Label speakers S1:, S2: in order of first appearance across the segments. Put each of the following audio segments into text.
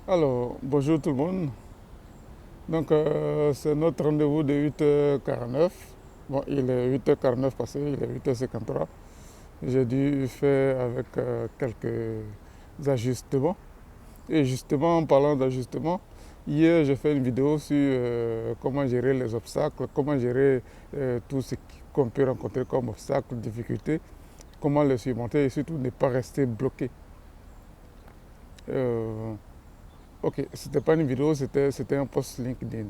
S1: Alors, bonjour tout le monde. Donc, c'est notre rendez-vous de 8h49. Bon, il est 8h49 passé, il est 8h53. J'ai dû faire avec quelques ajustements. Et justement, en parlant d'ajustements, hier j'ai fait une vidéo sur comment gérer les obstacles, comment gérer tout ce qu'on peut rencontrer comme obstacles, difficultés, comment les surmonter et surtout ne pas rester bloqué. Euh, ok, c'était pas une vidéo, c'était un post LinkedIn.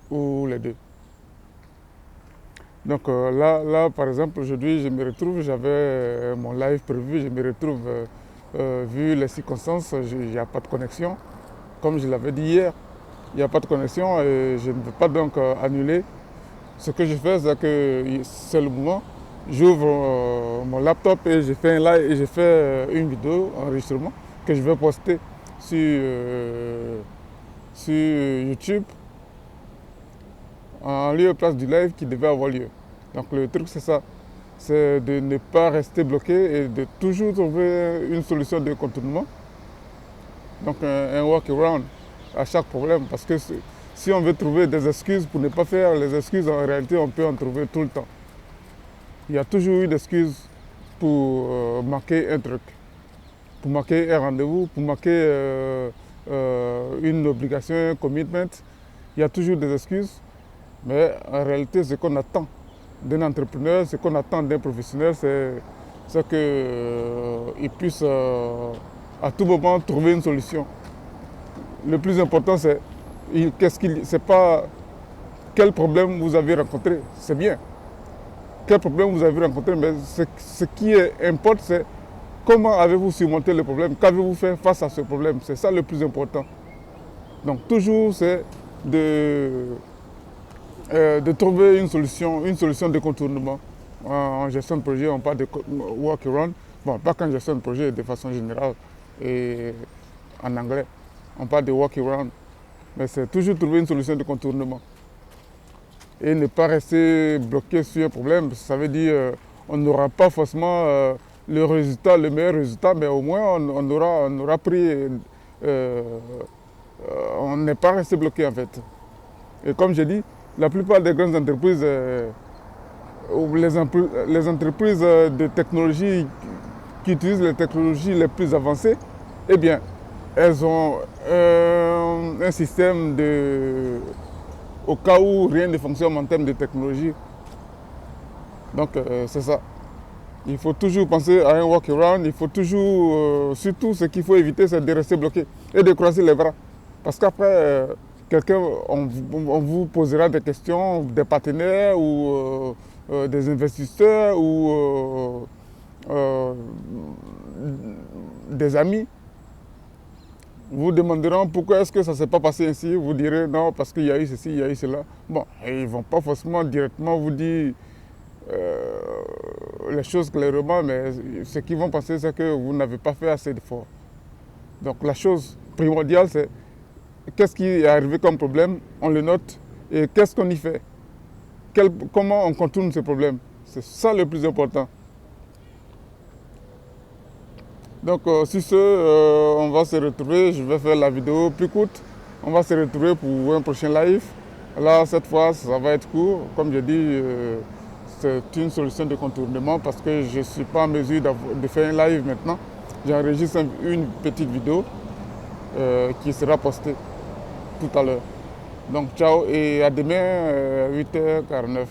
S1: Ou les deux. Donc là, par exemple, aujourd'hui, je me retrouve, j'avais mon live prévu, je me retrouve, vu les circonstances, il n'y a pas de connexion. Comme je l'avais dit hier, il n'y a pas de connexion et je ne veux pas donc annuler. Ce que je fais, c'est que c'est le moment, j'ouvre mon laptop et je fais un live et je fais une vidéo, enregistrement, que je vais poster sur YouTube en lieu et place du live qui devait avoir lieu. Donc le truc c'est ça, c'est de ne pas rester bloqué et de toujours trouver une solution de contournement, donc un workaround à chaque problème. Parce que si on veut trouver des excuses pour ne pas faire les excuses, en réalité on peut en trouver tout le temps. Il y a toujours une excuse pour manquer un truc, pour manquer un rendez-vous, pour manquer une obligation, un commitment. Il y a toujours des excuses. Mais en réalité, ce qu'on attend d'un entrepreneur, ce qu'on attend d'un professionnel, c'est qu'il puisse à tout moment trouver une solution. Le plus important, c'est pas quel problème vous avez rencontré, c'est bien. Quel problème vous avez rencontré, mais ce qui importe, c'est comment avez-vous surmonté le problème, qu'avez-vous fait face à ce problème. C'est ça le plus important. Donc toujours, c'est de de trouver une solution de contournement. En gestion de projet, on parle de workaround. Bon, pas qu'en gestion de projet, de façon générale et en anglais. On parle de workaround. Mais c'est toujours trouver une solution de contournement. Et ne pas rester bloqué sur un problème. Ça veut dire on n'aura pas forcément le résultat, le meilleur résultat, mais au moins on aura pris. On n'est pas resté bloqué en fait. Et comme j'ai dit, la plupart des grandes entreprises, ou les entreprises de technologie qui utilisent les technologies les plus avancées, eh bien, elles ont un système au cas où rien ne fonctionne en termes de technologie. Donc, c'est ça. Il faut toujours penser à un workaround, il faut toujours, surtout ce qu'il faut éviter, c'est de rester bloqué et de croiser les bras. Parce qu'après, on vous posera des questions, des partenaires ou des investisseurs ou des amis vous demanderont pourquoi est-ce que ça ne s'est pas passé ainsi. Vous direz non, parce qu'il y a eu ceci, il y a eu cela. Bon, et ils ne vont pas forcément directement vous dire euh, les choses clairement, mais ce qu'ils vont penser, c'est que vous n'avez pas fait assez d'efforts. Donc la chose primordiale, c'est qu'est-ce qui est arrivé comme problème, on le note, et qu'est-ce qu'on y fait, comment on contourne ce problème. C'est ça le plus important. Donc sur ce, on va se retrouver, je vais faire la vidéo plus courte, on va se retrouver pour un prochain live. Là, cette fois, ça va être court, comme je dis, c'est une solution de contournement parce que je ne suis pas en mesure de faire un live maintenant. J'enregistre une petite vidéo qui sera postée tout à l'heure. Donc ciao et à demain 8h49.